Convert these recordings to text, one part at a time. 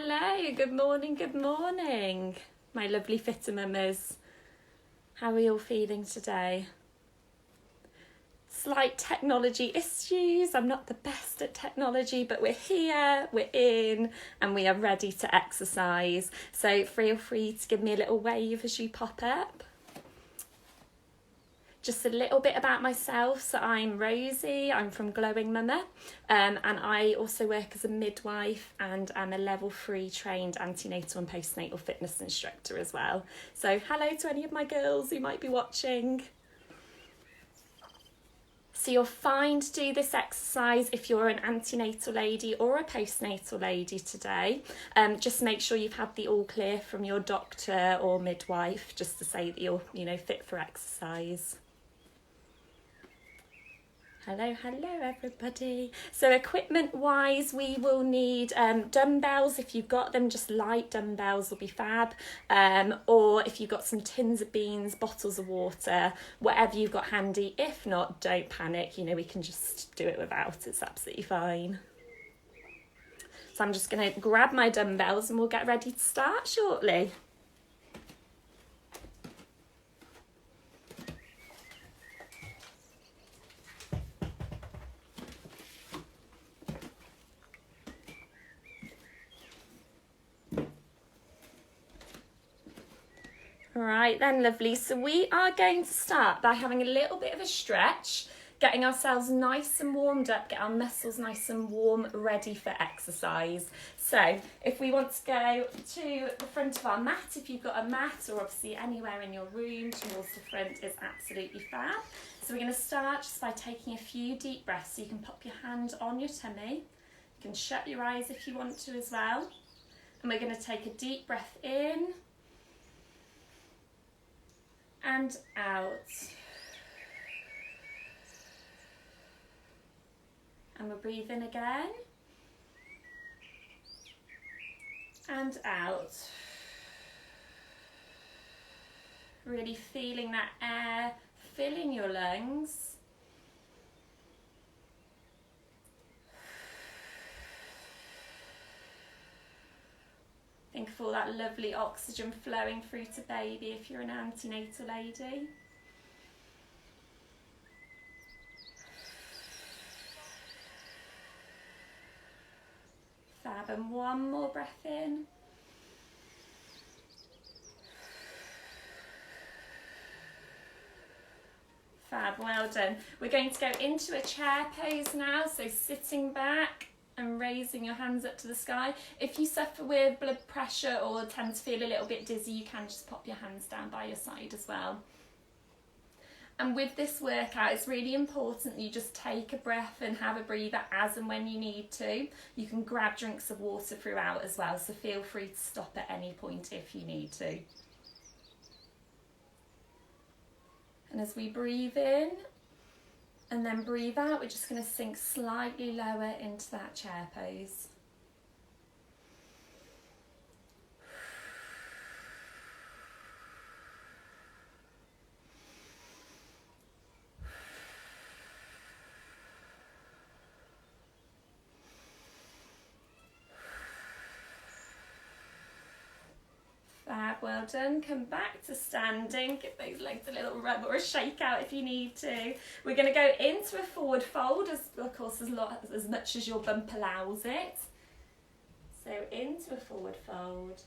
Hello, good morning, my lovely fitter mamas. How are you all feeling today? Slight technology issues. I'm not the best at technology, but we're here, we're in, and we are ready to exercise. So feel free to give me a little wave as you pop up. Just a little bit about myself. So I'm Rosie, I'm from Glowing Mama, and I also work as a midwife, and I'm a level 3 trained antenatal and postnatal fitness instructor as well. So hello to any of my girls who might be watching. So you're fine to do this exercise if you're an antenatal lady or a postnatal lady today. Just make sure you've had the all clear from your doctor or midwife, just to say that you're, fit for exercise. Hello everybody. So equipment wise, we will need dumbbells. If you've got them, just light dumbbells will be fab. Or if you've got some tins of beans, bottles of water, whatever you've got handy. If not, don't panic, we can just do it without, it's absolutely fine. So I'm just going to grab my dumbbells and we'll get ready to start shortly. Right then, lovely. So we are going to start by having a little bit of a stretch, getting ourselves nice and warmed up, get our muscles nice and warm, ready for exercise. So if we want to go to the front of our mat, if you've got a mat, or obviously anywhere in your room towards the front is absolutely fab. So we're going to start just by taking a few deep breaths. So you can pop your hand on your tummy. You can shut your eyes if you want to as well. And we're going to take a deep breath in and out. And we'll breathe in again and out. Really feeling that air filling your lungs. Think of all that lovely oxygen flowing through to baby if you're an antenatal lady. Fab, and one more breath in. Fab, well done. We're going to go into a chair pose now, so sitting back and raising your hands up to the sky. If you suffer with blood pressure or tend to feel a little bit dizzy, you can just pop your hands down by your side as well. And with this workout, it's really important that you just take a breath and have a breather as and when you need to. You can grab drinks of water throughout as well, so feel free to stop at any point if you need to. And as we breathe in and then breathe out, we're just going to sink slightly lower into that chair pose. Fab, well done. Come back to standing. Give those legs a little rub or a shake out if you need to. We're going to go into a forward fold, as much as your bump allows it. So into a forward fold.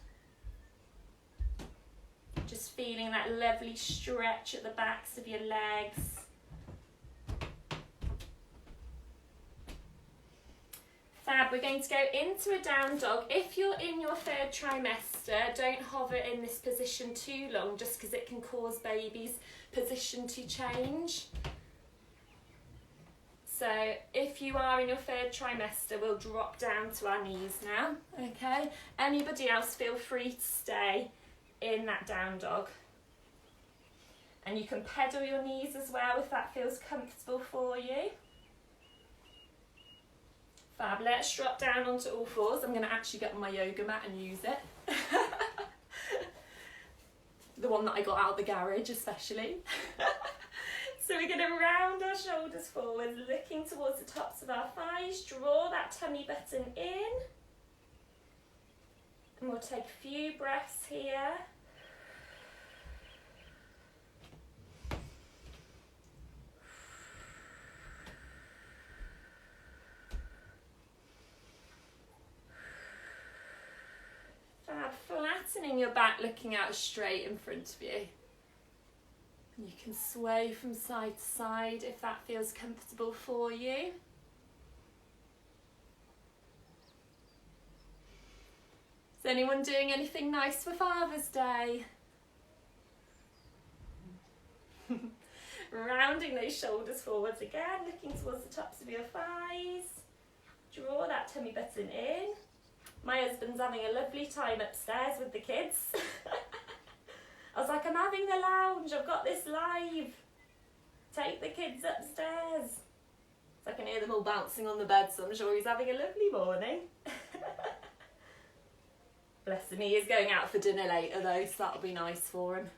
Just feeling that lovely stretch at the backs of your legs. Fab, we're going to go into a down dog. If you're in your 3rd trimester, don't hover in this position too long, just because it can cause baby's position to change. So if you are in your 3rd trimester, we'll drop down to our knees now, okay? Anybody else, feel free to stay in that down dog. And you can pedal your knees as well if that feels comfortable for you. Fab, let's drop down onto all fours. I'm going to actually get on my yoga mat and use it. The one that I got out of the garage especially. So we're going to round our shoulders forward, looking towards the tops of our thighs. Draw that tummy button in. And we'll take a few breaths here. Flattening your back, looking out straight in front of you. You can sway from side to side if that feels comfortable for you. Is anyone doing anything nice for Father's Day? Rounding those shoulders forwards again, looking towards the tops of your thighs. Draw that tummy button in. My husband's having a lovely time upstairs with the kids. I was like, I'm having the lounge, I've got this live. Take the kids upstairs. So I can hear them all bouncing on the bed, so I'm sure he's having a lovely morning. Bless him, he is going out for dinner later though, so that'll be nice for him.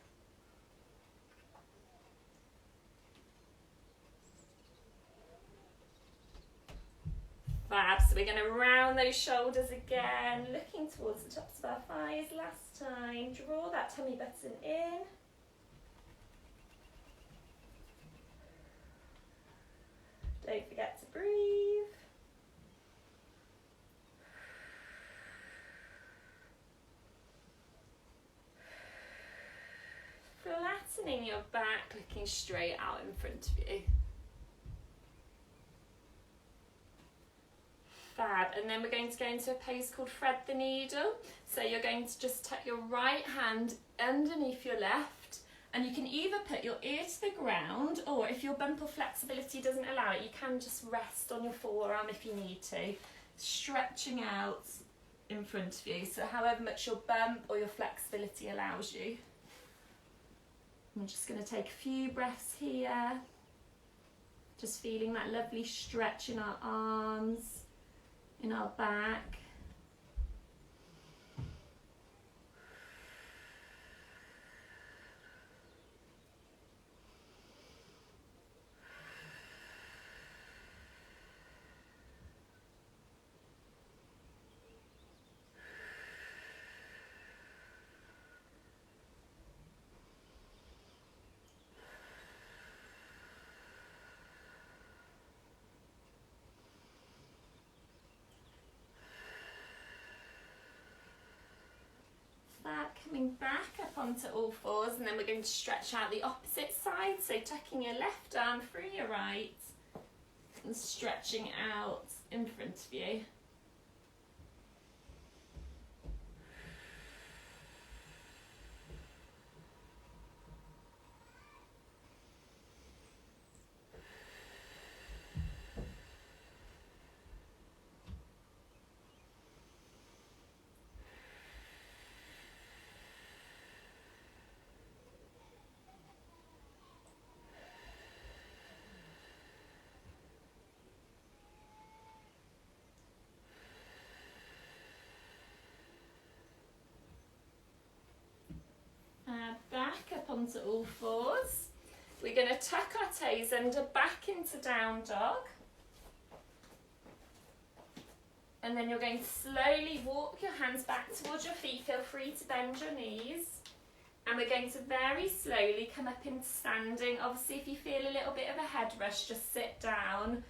Fab, so we're going to round those shoulders again, looking towards the tops of our thighs. Last time, draw that tummy button in. Don't forget to breathe. Flattening your back, looking straight out in front of you. Fab, and then we're going to go into a pose called thread the needle. So you're going to just tuck your right hand underneath your left, and you can either put your ear to the ground, or if your bump or flexibility doesn't allow it, you can just rest on your forearm if you need to, stretching out in front of you, so however much your bump or your flexibility allows you. I'm just going to take a few breaths here, just feeling that lovely stretch in our arms, in our back. Coming back up onto all fours, and then we're going to stretch out the opposite side, so tucking your left arm through your right and stretching out in front of you. Back up onto all fours. We're going to tuck our toes under, back into down dog. And then you're going to slowly walk your hands back towards your feet. Feel free to bend your knees. And we're going to very slowly come up into standing. Obviously, if you feel a little bit of a head rush, just sit down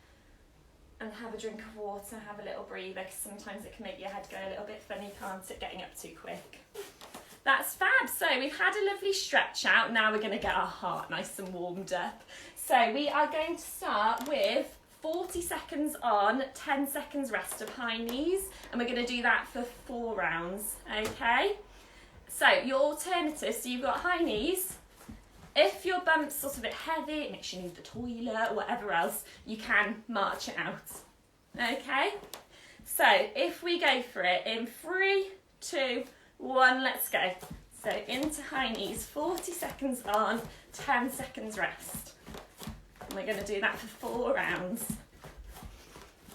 and have a drink of water, have a little breather, because sometimes it can make your head go a little bit funny, can't it, getting up too quick. That's fab. So we've had a lovely stretch out. Now we're going to get our heart nice and warmed up. So we are going to start with 40 seconds on, 10 seconds rest of high knees. And we're going to do that for 4 rounds, okay? So your alternatives, so you've got high knees. If your bump's sort of a bit heavy, it makes you need the toilet or whatever else, you can march it out, okay? So if we go for it in 3, 2, 1, let's go. So into high knees, 40 seconds on, 10 seconds rest. And we're going to do that for 4 rounds.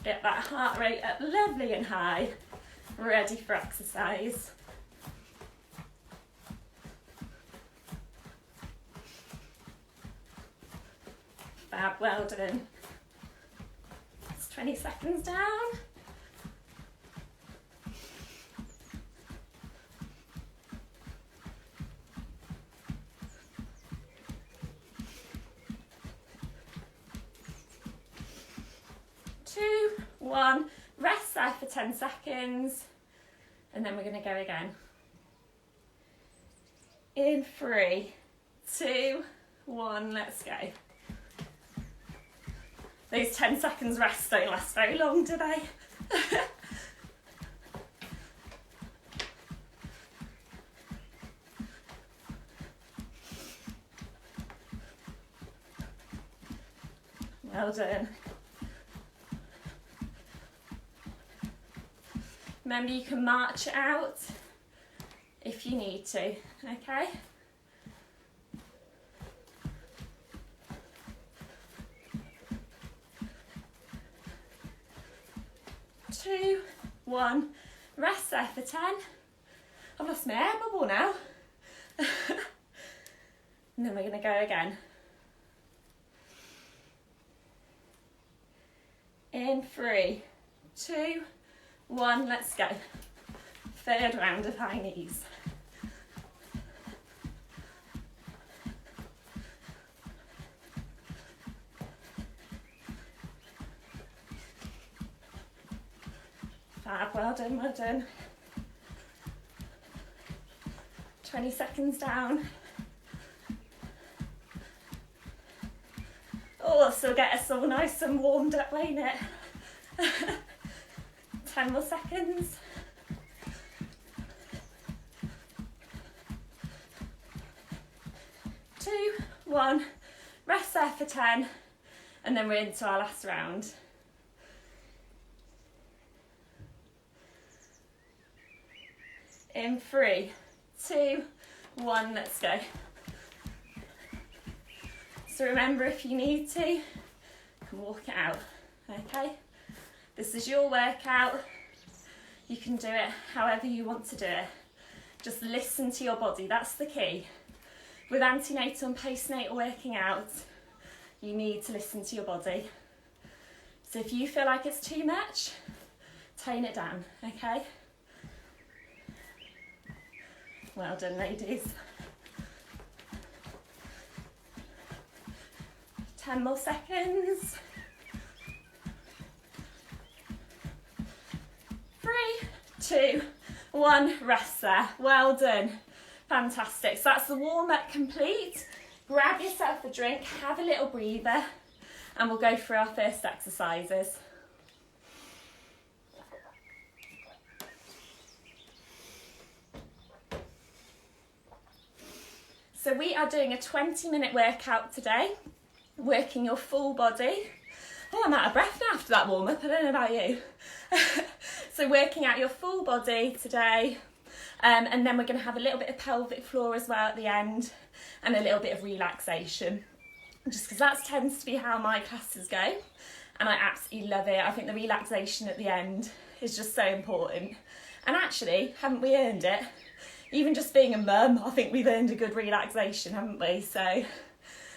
Get that heart rate up lovely and high, ready for exercise. Fab, well done. It's 20 seconds down. 1. Rest there for 10 seconds. And then we're going to go again. In 3, 2, 1, let's go. Those 10 seconds rest don't last very long, do they? Well done. Remember, you can march it out if you need to, okay? Two, 1, rest there for 10. I've lost my air bubble now. And then we're going to go again. In 3, 2, 1, let's go. Third round of high knees. Fab, well done, well done. 20 seconds down. Oh, this will get us all nice and warmed up, won't it? 10 more seconds. 2, 1, rest there for 10, and then we're into our last round. In 3, 2, 1, let's go. So remember, if you need to, you can walk it out, okay? This is your workout. You can do it however you want to do it. Just listen to your body, that's the key. With antenatal and postnatal working out, you need to listen to your body. So if you feel like it's too much, tone it down, okay? Well done, ladies. 10 more seconds. 3, 2, 1, rest there. Well done. Fantastic. So that's the warm-up complete. Grab yourself a drink, have a little breather, and we'll go through our first exercises. So we are doing a 20-minute workout today, working your full body. Oh, I'm out of breath now after that warm-up, I don't know about you. So working out your full body today, and then we're going to have a little bit of pelvic floor as well at the end, and a little bit of relaxation, just because that tends to be how my classes go, and I absolutely love it. I think the relaxation at the end is just so important, and actually, haven't we earned it? Even just being a mum, I think we've earned a good relaxation, haven't we? So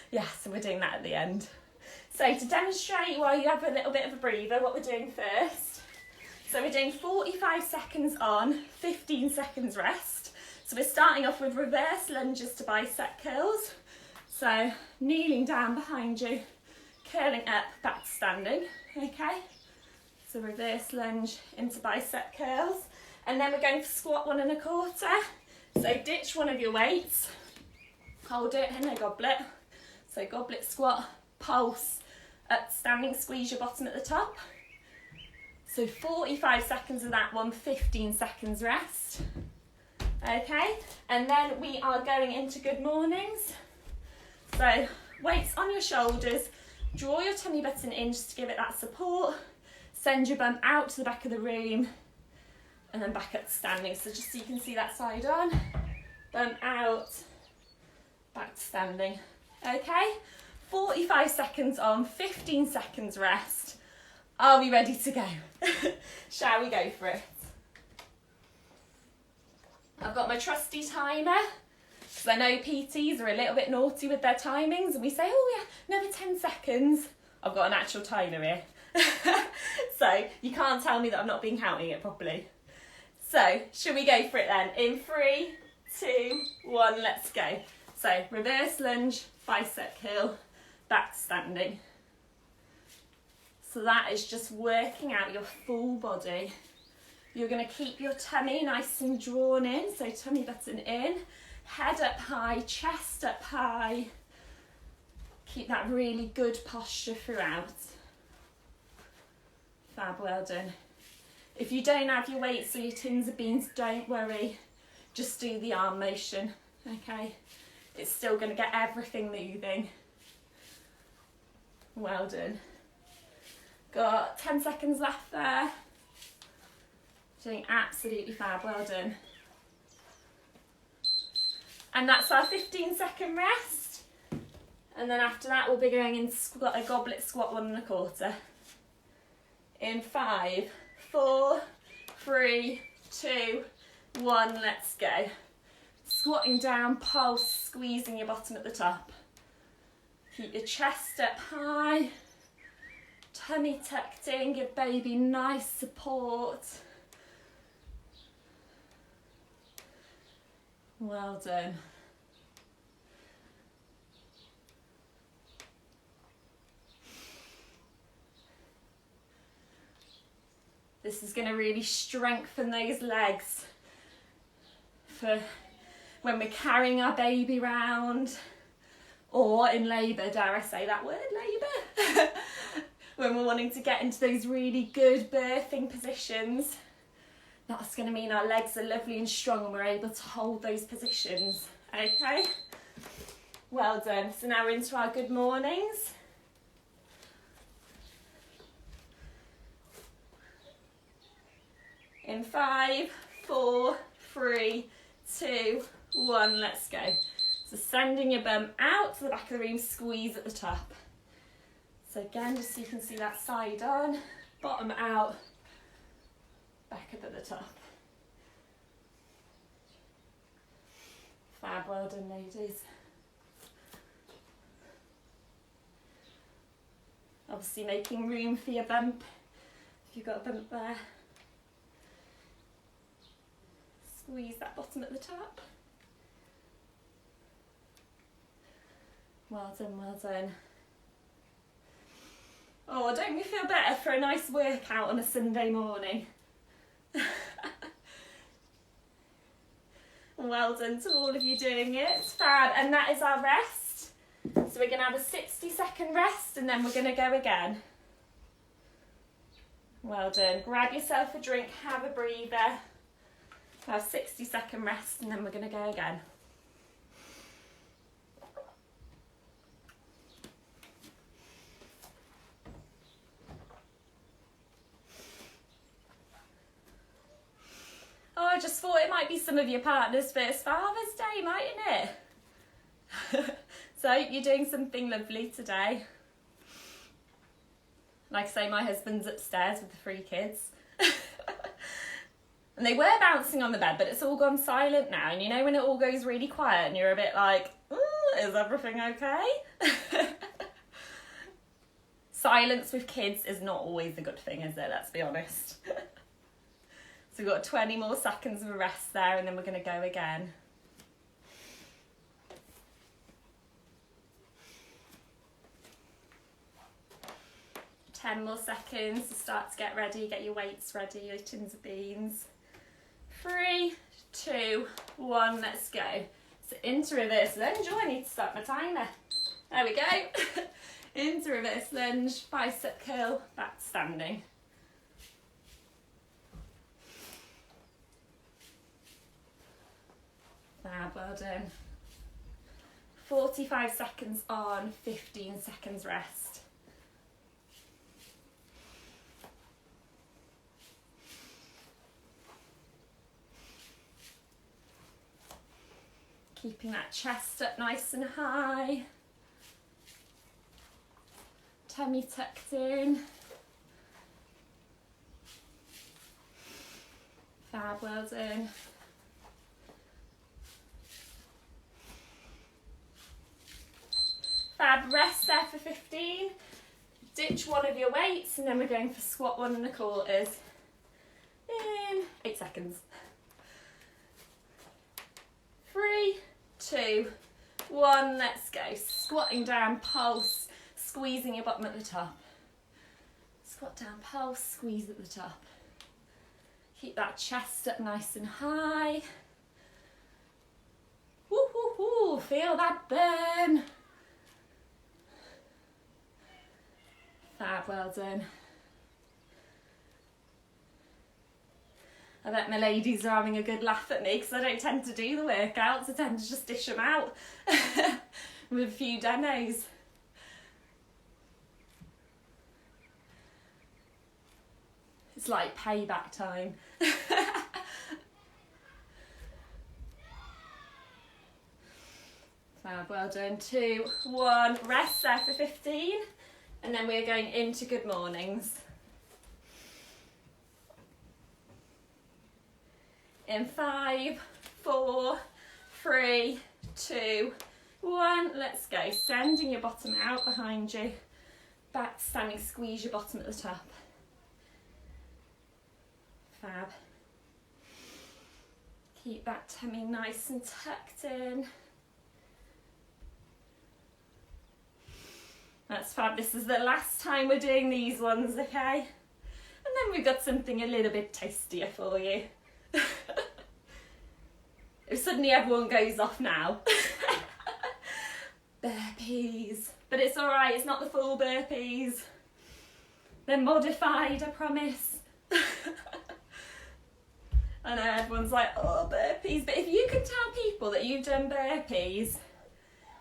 yeah, so we're doing that at the end. So to demonstrate while you have a little bit of a breather, what we're doing first. So we're doing 45 seconds on, 15 seconds rest. So we're starting off with reverse lunges to bicep curls. So kneeling down behind you, curling up, back to standing, okay? So reverse lunge into bicep curls. And then we're going for squat 1 1/4. So ditch one of your weights, hold it in a goblet. So goblet squat, pulse, up standing, squeeze your bottom at the top. So 45 seconds of that one, 15 seconds rest. Okay, and then we are going into good mornings. So weights on your shoulders, draw your tummy button in just to give it that support. Send your bum out to the back of the room, and then back up to standing. So just so you can see that side on, bum out, back to standing. Okay, 45 seconds on, 15 seconds rest. Are we ready to go? Shall we go for it? I've got my trusty timer, because I know PTs are a little bit naughty with their timings, and we say, oh yeah, another 10 seconds. I've got an actual timer here. So you can't tell me that I've not been counting it properly. So, should we go for it then? In 3, 2, 1, let's go. So, reverse lunge, bicep curl, back to standing. So that is just working out your full body. You're going to keep your tummy nice and drawn in, so tummy button in, head up high, chest up high. Keep that really good posture throughout. Fab, well done. If you don't have your weights or your tins of beans, don't worry. Just do the arm motion, okay? It's still going to get everything moving. Well done. Got 10 seconds left there. Doing absolutely fab, well done. And that's our 15-second rest. And then after that, we'll be going into a goblet squat 1 1/4. In 5, 4, 3, 2, 1, let's go. Squatting down, pulse, squeezing your bottom at the top. Keep your chest up high, tummy tucked in, give baby nice support. Well done. This is going to really strengthen those legs for when we're carrying our baby round, or in labour, dare I say that word, labour? When we're wanting to get into those really good birthing positions. That's going to mean our legs are lovely and strong and we're able to hold those positions. Okay? Well done. So now we're into our good mornings. In 5, 4, 3, 2, 1, let's go. So sending your bum out to the back of the room, squeeze at the top. So again, just so you can see that side on, bottom out, back up at the top. Fab, well done ladies. Obviously making room for your bump, if you've got a bump there. Squeeze that bottom at the top. Well done, well done. Oh, don't we feel better for a nice workout on a Sunday morning? Well done to all of you doing it. Fab, and that is our rest. So we're going to have a 60-second rest and then we're going to go again. Well done. Grab yourself a drink, have a breather. Have a 60-second rest and then we're going to go again. Oh, I just thought it might be some of your partner's first Father's Day, mightn't it? So you're doing something lovely today. Like I say, my husband's upstairs with the 3 kids. And they were bouncing on the bed, but it's all gone silent now. And you know when it all goes really quiet and you're a bit like, is everything okay? Silence with kids is not always a good thing, is it? Let's be honest. So we've got 20 more seconds of a rest there and then we're going to go again. Ten more seconds to start to get ready, get your weights ready, your tins of beans. 3, 2, 1, let's go. So into reverse lunge. Oh, I need to start my timer. There we go. Into reverse lunge, bicep curl, back standing. Fab, well done. 45 seconds on, 15 seconds rest. Keeping that chest up nice and high. Tummy tucked in. Fab, well done. Fab, rest there for 15. Ditch one of your weights and then we're going for squat 1 1/4 in 8 seconds. 3, 2, 1, let's go. Squatting down, pulse, squeezing your bottom at the top. squat down, pulse, squeeze at the top. Keep that chest up nice and high. Woo, woo, woo, feel that burn. Fab, well done. I bet my ladies are having a good laugh at me because I don't tend to do the workouts, I tend to just dish them out with a few demos. It's like payback time. Fab, well done. 2, 1, rest there for 15, and then we're going into good mornings. In 5, 4, 3, 2, 1, let's go. Sending your bottom out behind you. Back standing, squeeze your bottom at the top. Fab. Keep that tummy nice and tucked in. That's fab. This is the last time we're doing these ones, okay? And then we've got something a little bit tastier for you. If suddenly everyone goes off now. Burpees. But it's alright, it's not the full burpees. They're modified, I promise. I know everyone's like, oh, burpees. But if you can tell people that you've done burpees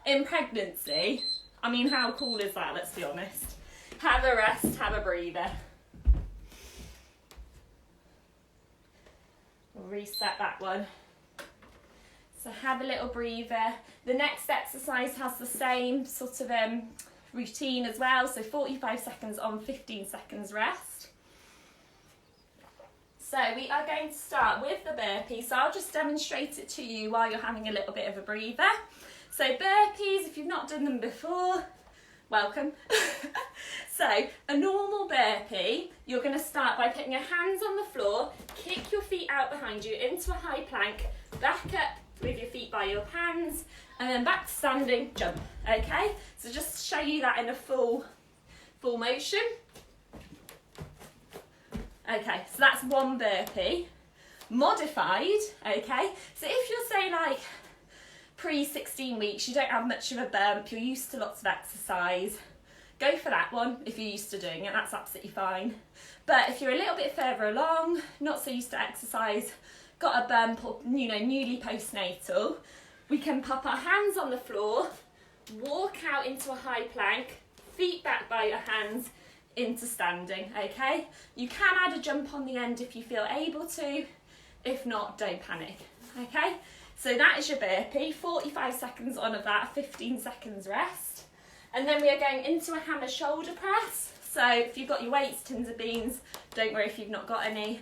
in pregnancy, I mean, how cool is that, let's be honest. Have a rest, have a breather. We'll reset that one. So have a little breather. The next exercise has the same sort of routine as well. So 45 seconds on, 15 seconds rest. So we are going to start with the burpee. So I'll just demonstrate it to you while you're having a little bit of a breather. So burpees, if you've not done them before, welcome. So a normal burpee, you're going to start by putting your hands on the floor, kick your feet out behind you into a high plank, back up with your feet by your hands, and then back to standing, jump, okay? So just to show you that in a full motion. Okay, so that's one burpee. Modified, okay? So if you're saying like pre-16 weeks, you don't have much of a bump, you're used to lots of exercise, go for that one if you're used to doing it, that's absolutely fine. But if you're a little bit further along, not so used to exercise, got a bump or, you know, newly postnatal, we can pop our hands on the floor, walk out into a high plank, feet back by your hands, into standing, okay? You can add a jump on the end if you feel able to, if not, don't panic, okay? So that is your burpee, 45 seconds on of that, 15 seconds rest. And then we are going into a hammer shoulder press. So if you've got your weights, tins of beans, don't worry if you've not got any.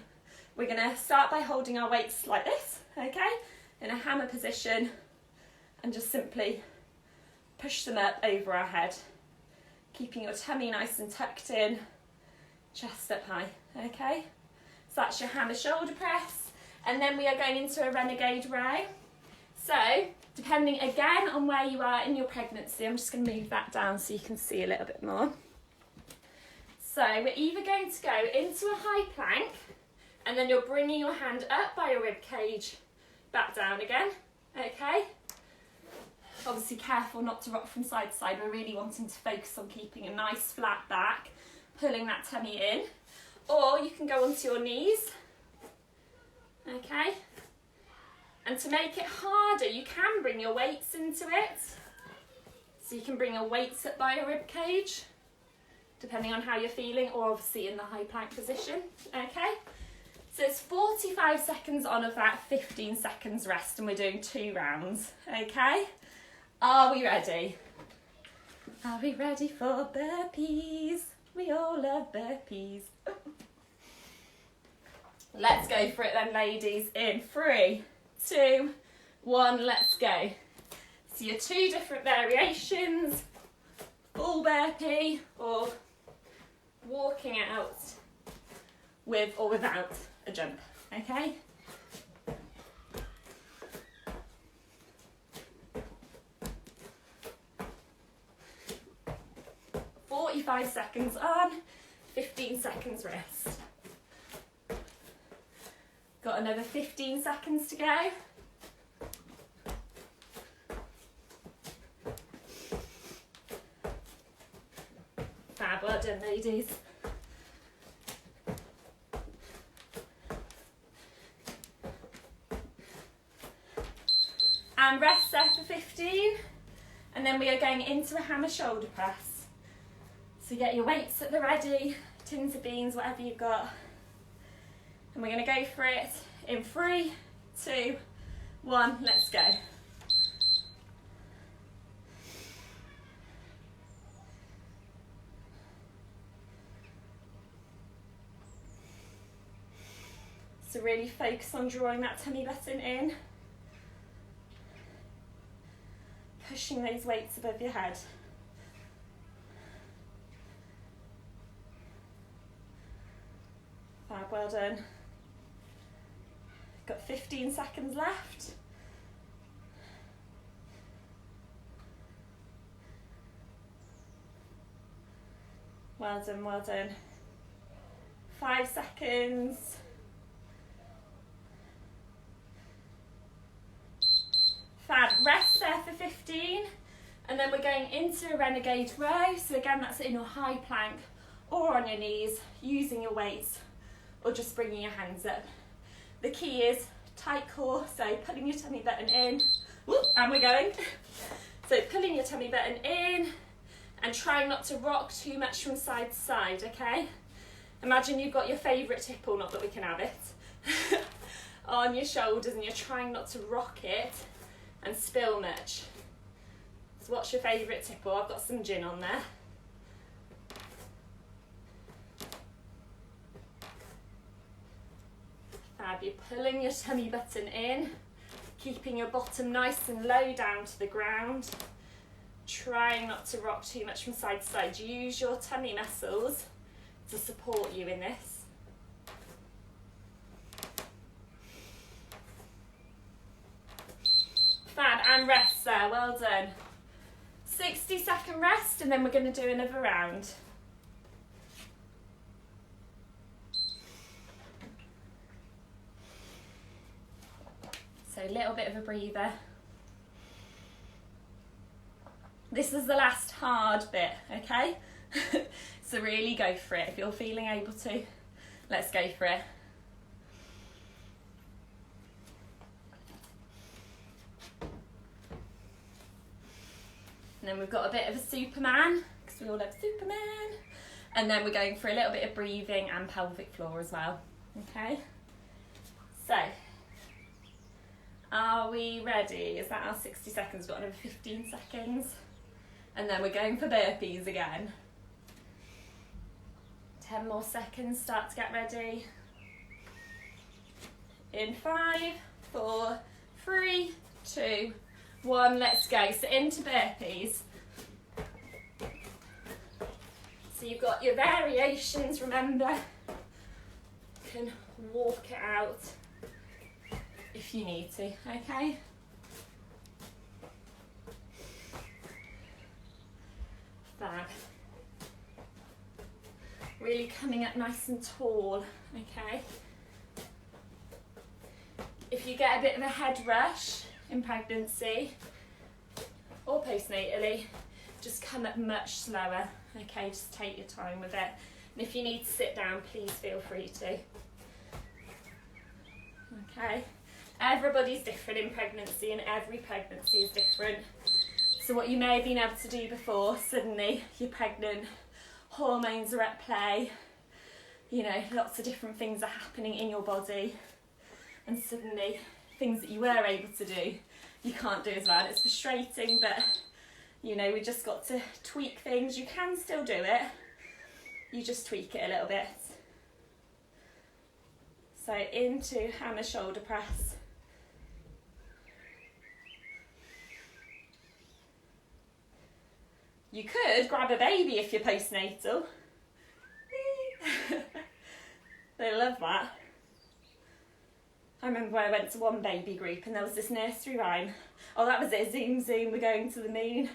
We're gonna start by holding our weights like this, okay? In a hammer position, and just simply push them up over our head. Keeping your tummy nice and tucked in, chest up high, okay? So that's your hammer shoulder press. And then we are going into a renegade row. So, depending again on where you are in your pregnancy, I'm just going to move that down so you can see a little bit more. So, we're either going to go into a high plank, and then you're bringing your hand up by your rib cage, back down again, okay? Obviously careful not to rock from side to side. We're really wanting to focus on keeping a nice flat back, pulling that tummy in. Or you can go onto your knees, okay? And to make it harder, you can bring your weights into it. So you can bring your weights up by your rib cage, depending on how you're feeling, or obviously in the high plank position, okay? So it's 45 seconds on of that, 15 seconds rest, and we're doing 2 rounds, okay? Are we ready? Are we ready for burpees? We all love burpees. Let's go for it then, ladies, in 3, 2, 1, let's go. So your 2 different variations, full burpee or walking out with or without a jump, okay? .45 seconds on, 15 seconds rest. Got another 15 seconds to go. Fab, well done ladies. And rest there for 15. And then we are going into a hammer shoulder press. So get your weights at the ready, tins of beans, whatever you've got. And we're going to go for it in 3, 2, 1, let's go. So really focus on drawing that tummy button in. Pushing those weights above your head. Fab, well done. Got 15 seconds left. Well done, well done. 5 seconds. Fab, rest there for 15. And then we're going into a renegade row. So again, that's in your high plank or on your knees, using your weights or just bringing your hands up. The key is tight core, so pulling your tummy button in. Whoop, and we're going. So pulling your tummy button in and trying not to rock too much from side to side, okay? Imagine you've got your favourite tipple, not that we can have it, on your shoulders, and you're trying not to rock it and spill much. So what's your favourite tipple? I've got some gin on there. Fab, you're pulling your tummy button in, keeping your bottom nice and low down to the ground, trying not to rock too much from side to side. Use your tummy muscles to support you in this. Fab, and rest there, well done. 60-second rest, and then we're going to do another round. So a little bit of a breather. This is the last hard bit, okay? So really go for it if you're feeling able to. Let's go for it. And then we've got a bit of a Superman, because we all love Superman. And then we're going for a little bit of breathing and pelvic floor as well, okay? So, are we ready? Is that our 60 seconds? We've got another 15 seconds. And then we're going for burpees again. 10 more seconds, start to get ready. In 5, 4, 3, 2, 1, let's go. So into burpees. So you've got your variations, remember. You can walk it out if you need to, okay? Fab. Really coming up nice and tall, okay? If you get a bit of a head rush in pregnancy or postnatally, just come up much slower, okay? Just take your time with it. And if you need to sit down, please feel free to. Okay? Everybody's different in pregnancy, and every pregnancy is different. So what you may have been able to do before, suddenly you're pregnant, hormones are at play, you know, lots of different things are happening in your body, and suddenly things that you were able to do, you can't do as well. It's frustrating, but you know, we just got to tweak things. You can still do it, you just tweak it a little bit. So into hammer shoulder press. You could grab a baby if you're postnatal. They love that. I remember when I went to one baby group and there was this nursery rhyme. Oh, that was it. Zoom, zoom, we're going to the moon.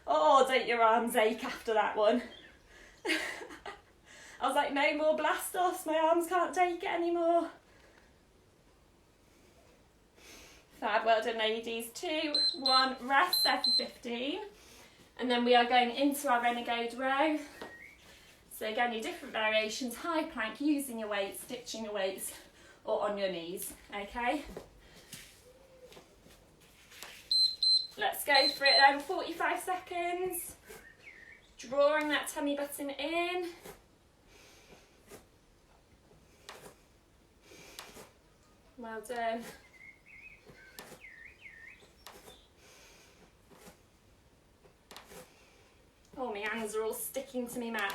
Oh, don't your arms ache after that one. I was like, no more blast offs, my arms can't take it anymore. Fab, well done ladies. 2, 1, rest there for 15. And then we are going into our renegade row. So again, your different variations, high plank, using your weights, stitching your weights, or on your knees, okay? Let's go for it then, 45 seconds. Drawing that tummy button in. Well done. Oh, my hands are all sticking to me mat.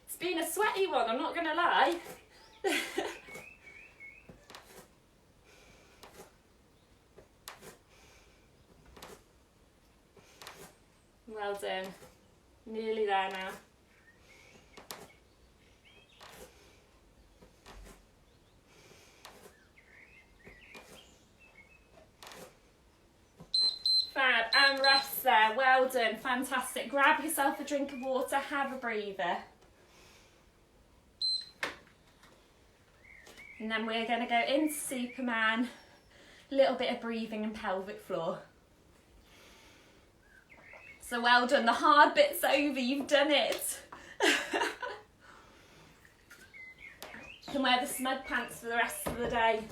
It's been a sweaty one, I'm not going to lie. Well done. Nearly there now. Fab, and rest there. Well done, fantastic. Grab yourself a drink of water, have a breather. And then we're going to go into Superman, a little bit of breathing and pelvic floor. So well done, the hard bit's over, you've done it. You can wear the smug pants for the rest of the day.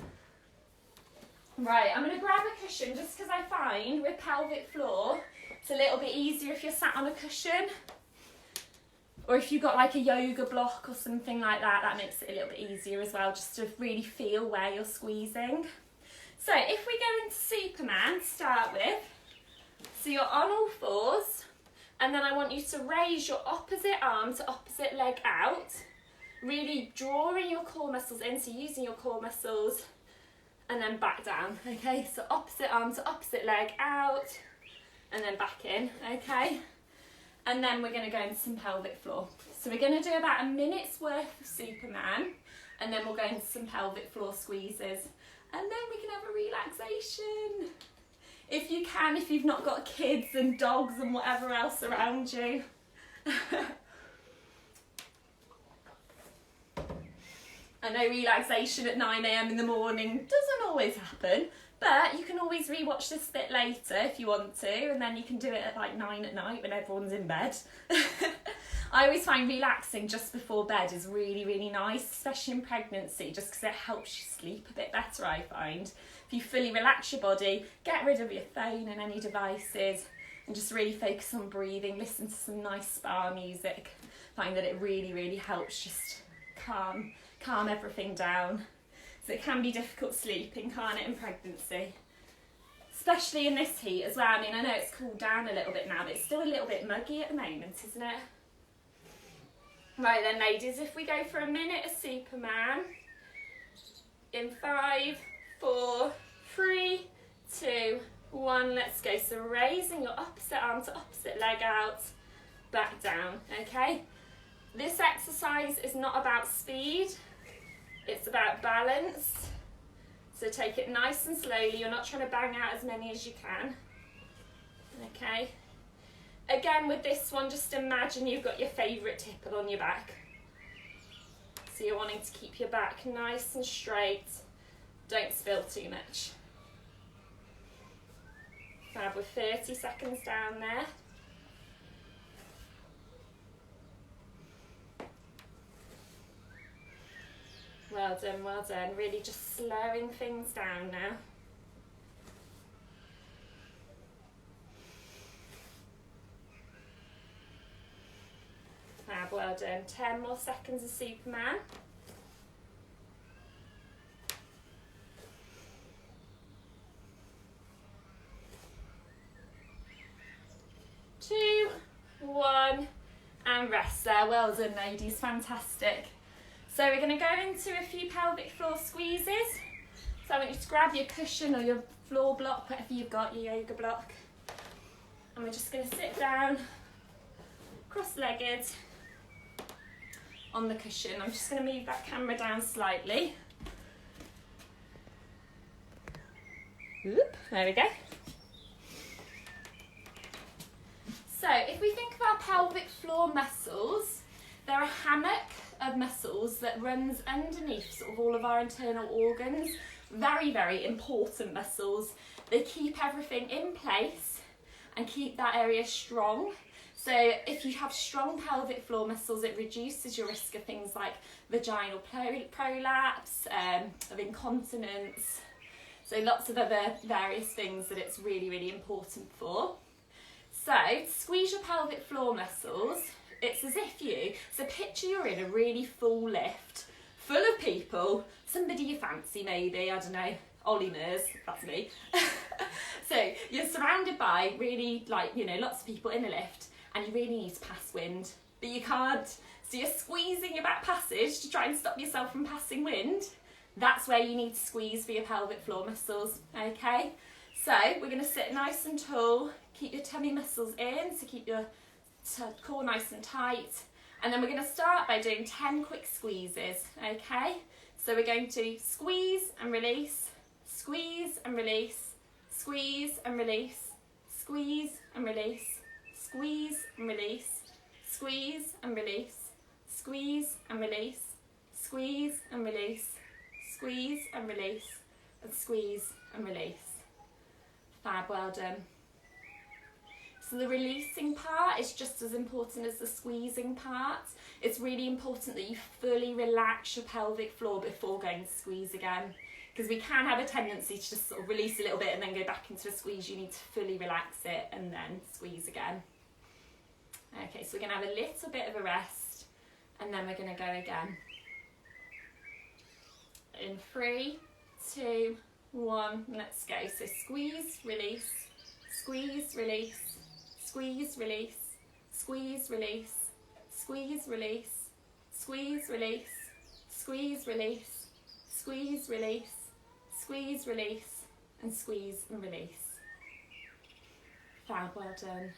Right, I'm going to grab a cushion just because I find with pelvic floor, it's a little bit easier if you're sat on a cushion. Or if you've got like a yoga block or something like that, that makes it a little bit easier as well, just to really feel where you're squeezing. So if we go into Superman to start with, so you're on all fours, and then I want you to raise your opposite arm to opposite leg out, really drawing your core muscles in, so using your core muscles, and then back down, okay? So opposite arm to opposite leg out, and then back in, okay? And then we're gonna go into some pelvic floor. So we're gonna do about a minute's worth of Superman, and then we'll go into some pelvic floor squeezes, and then we can have a relaxation. If you can, if you've not got kids and dogs and whatever else around you. I know relaxation at 9 AM in the morning doesn't always happen, but you can always rewatch this bit later if you want to, and then you can do it at like 9 at night when everyone's in bed. I always find relaxing just before bed is really, really nice, especially in pregnancy, just because it helps you sleep a bit better, I find. If you fully relax your body, get rid of your phone and any devices, and just really focus on breathing, listen to some nice spa music, find that it really, really helps just calm everything down. So it can be difficult sleeping, can't it, in pregnancy? Especially in this heat as well. I mean, I know it's cooled down a little bit now, but it's still a little bit muggy at the moment, isn't it? Right then, ladies, if we go for a minute of Superman, in 5, 4, 3, 2, 1, let's go. So raising your opposite arm to opposite leg out, back down, okay? This exercise is not about speed, it's about balance. So take it nice and slowly, you're not trying to bang out as many as you can, okay? Again, with this one, just imagine you've got your favourite tipple on your back. So you're wanting to keep your back nice and straight, don't spill too much. Fab, with 30 seconds down there. Well done, well done. Really just slowing things down now. Fab, well done. 10 more seconds of Superman. Two, 1, and rest there. Well done, ladies, fantastic. So we're going to go into a few pelvic floor squeezes. So I want you to grab your cushion or your floor block, whatever you've got, your yoga block. And we're just going to sit down, cross-legged, on the cushion. I'm just going to move that camera down slightly. Oop, there we go. So if we think of our pelvic floor muscles, they're a hammock of muscles that runs underneath sort of all of our internal organs. Very, very important muscles. They keep everything in place and keep that area strong. So if you have strong pelvic floor muscles, it reduces your risk of things like vaginal prolapse, of incontinence. So lots of other various things that it's really, really important for. So to squeeze your pelvic floor muscles, it's as if so picture you're in a really full lift, full of people, somebody you fancy maybe, I don't know, Ollie Murs, that's me. So you're surrounded by really lots of people in a lift, and you really need to pass wind, but you can't. So you're squeezing your back passage to try and stop yourself from passing wind. That's where you need to squeeze for your pelvic floor muscles, okay? So we're going to sit nice and tall, keep your tummy muscles in, so keep your core nice and tight. And then we're going to start by doing 10 quick squeezes, okay? So we're going to squeeze and release, squeeze and release, squeeze and release, squeeze and release, squeeze and release, squeeze and release, squeeze and release, squeeze and release, squeeze and release, and squeeze and release. Fab, well done. So the releasing part is just as important as the squeezing part. It's really important that you fully relax your pelvic floor before going to squeeze again, because we can have a tendency to just sort of release a little bit and then go back into a squeeze. You need to fully relax it and then squeeze again. Okay, so we're going to have a little bit of a rest, and then we're going to go again. In 3, 2, 1, let's go. So squeeze, release, squeeze, release, squeeze, release, squeeze, release, squeeze, release, squeeze, release, squeeze, release, squeeze, release, squeeze, release, and squeeze and release. Fab, well done.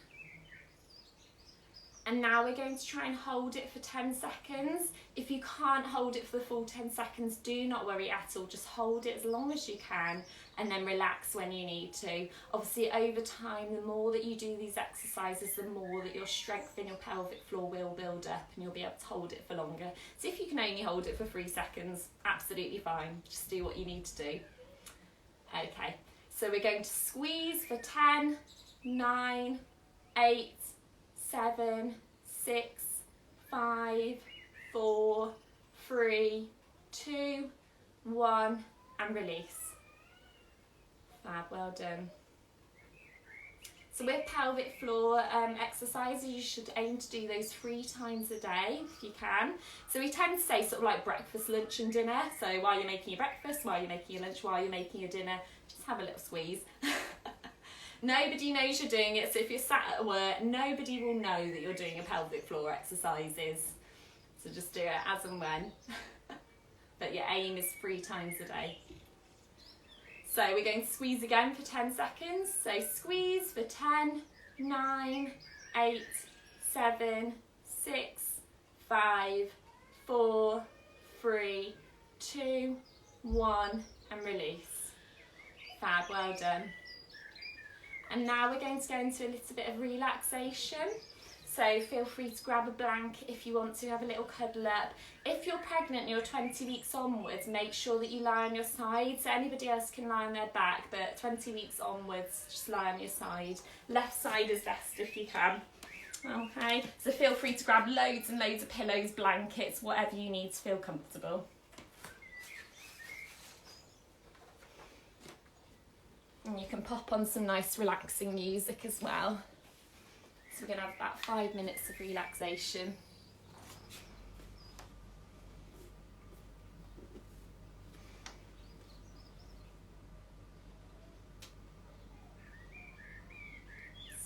And now we're going to try and hold it for 10 seconds. If you can't hold it for the full 10 seconds, do not worry at all. Just hold it as long as you can and then relax when you need to. Obviously, over time, the more that you do these exercises, the more that your strength in your pelvic floor will build up and you'll be able to hold it for longer. So if you can only hold it for 3 seconds, absolutely fine. Just do what you need to do. Okay, so we're going to squeeze for 10, 9, 8, 7, 6, 5, 4, 3, 2, 1, and release. Fab, well done. So with pelvic floor exercises, you should aim to do those 3 times a day if you can. So we tend to say sort of like breakfast, lunch and dinner. So while you're making your breakfast, while you're making your lunch, while you're making your dinner, just have a little squeeze. Nobody knows you're doing it, so if you're sat at work, nobody will know that you're doing your pelvic floor exercises. So just do it as and when. But your aim is 3 times a day. So we're going to squeeze again for 10 seconds. So squeeze for 10, 9, 8, 7, 6, 5, 4, 3, 2, 1, and release. Fab, well done. And now we're going to go into a little bit of relaxation. So feel free to grab a blanket if you want to have a little cuddle up. If you're pregnant and you're 20 weeks onwards, make sure that you lie on your side. So anybody else can lie on their back, but 20 weeks onwards, just lie on your side. Left side is best if you can. Okay, so feel free to grab loads and loads of pillows, blankets, whatever you need to feel comfortable. And you can pop on some nice relaxing music as well. So we're going to have about 5 minutes of relaxation.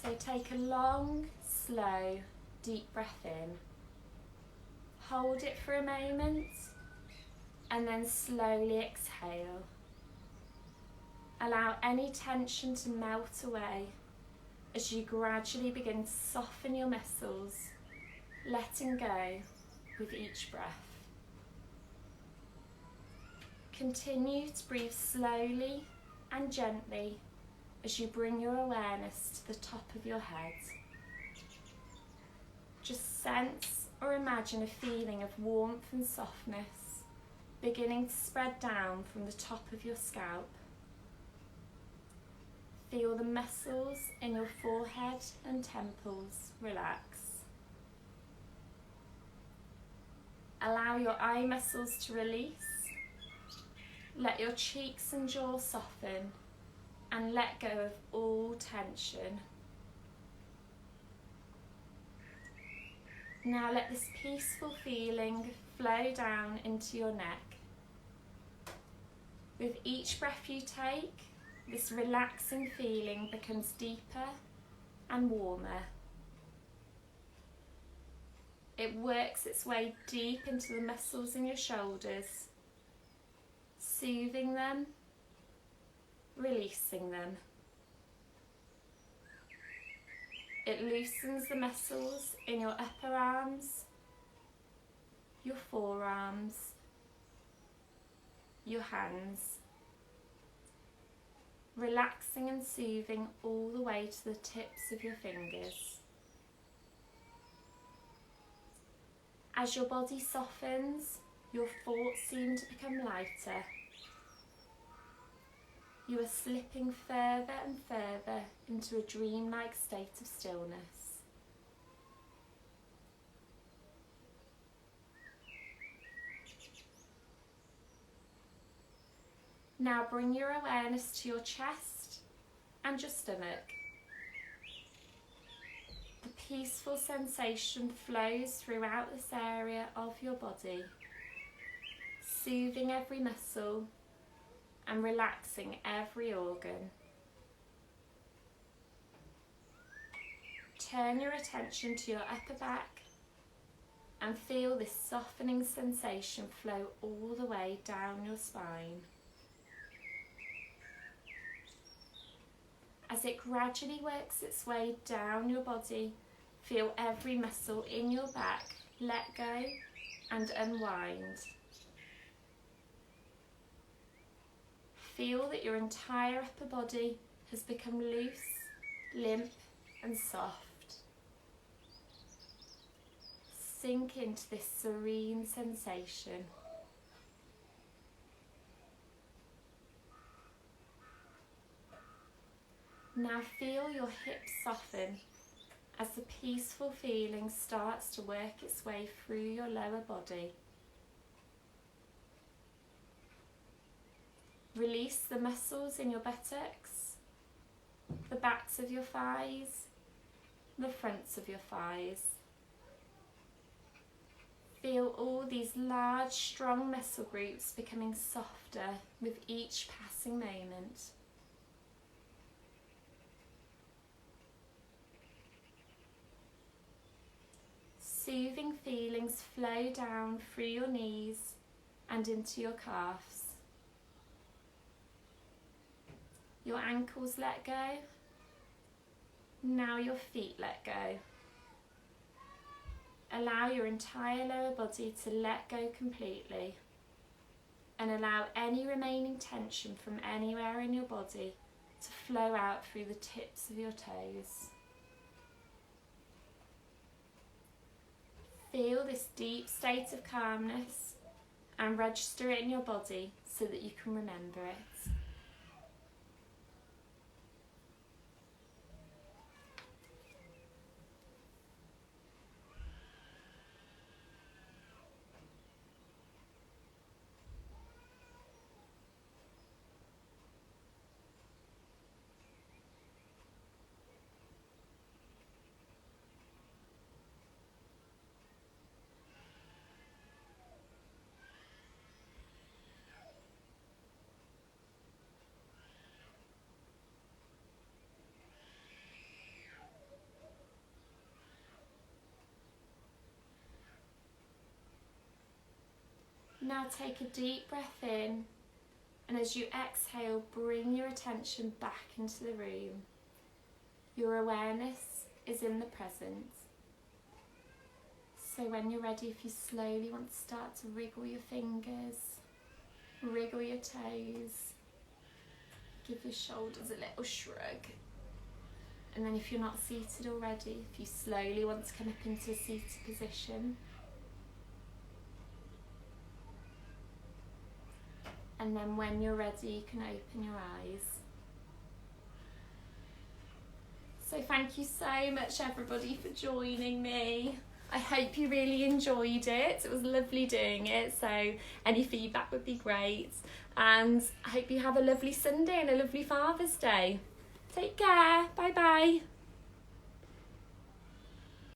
So take a long, slow, deep breath in. Hold it for a moment and then slowly exhale. Allow any tension to melt away as you gradually begin to soften your muscles, letting go with each breath. Continue to breathe slowly and gently as you bring your awareness to the top of your head. Just sense or imagine a feeling of warmth and softness beginning to spread down from the top of your scalp. Feel the muscles in your forehead and temples relax. Allow your eye muscles to release. Let your cheeks and jaw soften and let go of all tension. Now let this peaceful feeling flow down into your neck. With each breath you take, this relaxing feeling becomes deeper and warmer. It works its way deep into the muscles in your shoulders, soothing them, releasing them. It loosens the muscles in your upper arms, your forearms, your hands, relaxing and soothing all the way to the tips of your fingers. As your body softens, your thoughts seem to become lighter. You are slipping further and further into a dreamlike state of stillness. Now bring your awareness to your chest and your stomach. The peaceful sensation flows throughout this area of your body, soothing every muscle and relaxing every organ. Turn your attention to your upper back and feel this softening sensation flow all the way down your spine. As it gradually works its way down your body, feel every muscle in your back let go and unwind. Feel that your entire upper body has become loose, limp and soft. Sink into this serene sensation. Now feel your hips soften as the peaceful feeling starts to work its way through your lower body. Release the muscles in your buttocks, the backs of your thighs, the fronts of your thighs. Feel all these large, strong muscle groups becoming softer with each passing moment. Soothing feelings flow down through your knees and into your calves. Your ankles let go. Now your feet let go. Allow your entire lower body to let go completely and allow any remaining tension from anywhere in your body to flow out through the tips of your toes. Feel this deep state of calmness and register it in your body so that you can remember it. Now take a deep breath in, and as you exhale, bring your attention back into the room. Your awareness is in the present. So when you're ready, if you slowly want to start to wriggle your fingers, wriggle your toes, give your shoulders a little shrug. And then if you're not seated already, if you slowly want to come up into a seated position, And then when you're ready, you can open your eyes. So thank you so much, everybody, for joining me. I hope you really enjoyed it. It was lovely doing it. So any feedback would be great. And I hope you have a lovely Sunday and a lovely Father's Day. Take care. Bye bye.